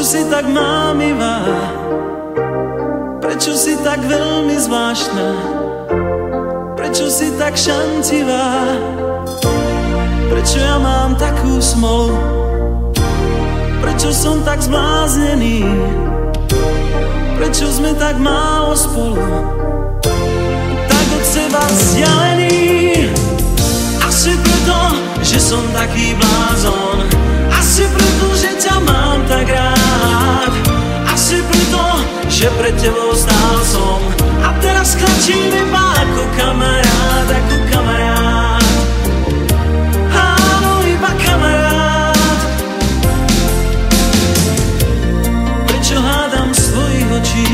Prečo si tak mámivá? Prečo si tak veľmi zvláštna? Prečo si tak šantivá? Prečo ja mám takú smolu? Prečo som tak zbláznený? Prečo sme tak málo spolu? Tak od seba vzdialený. Asi preto, že som taký blázon. Asi preto, že ťa mám tak rád. Asi preto, že pred tebou stál som. A teraz klačím iba ako kamarát, ako kamarát. Áno, iba kamarát. Prečo hádam svojich očí?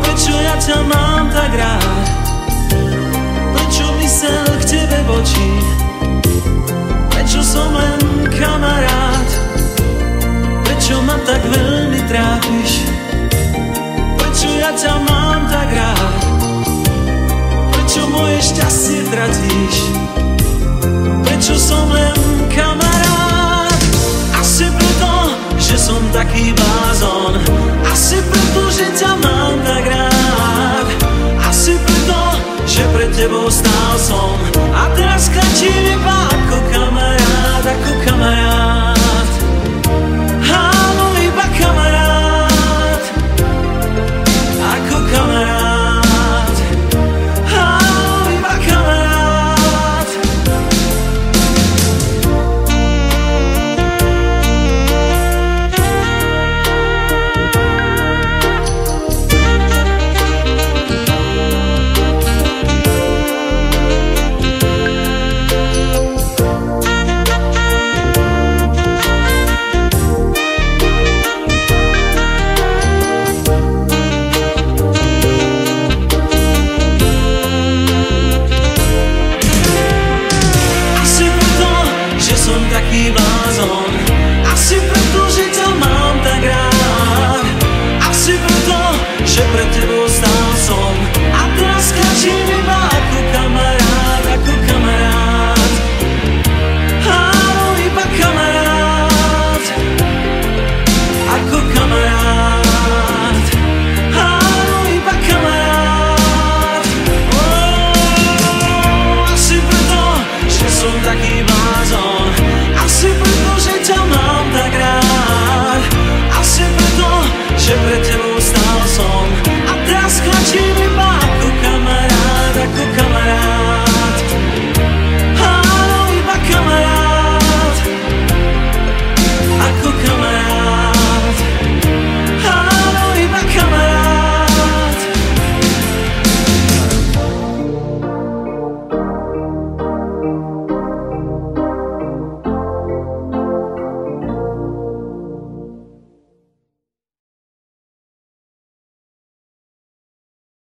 Prečo ja ťa mám tak rád? Prečo mysel k tebe bočí? Prečo som len kamarát? Prečo ma tak veľmi trápiš? Prečo ja ťa mám tak rád? Prečo moje šťastie tratíš? Prečo som len kamarát? Asi preto, že som taký blázon. Asi preto, že ťa mám tak rád. Asi preto, že pred tebou stál som. A teraz klačím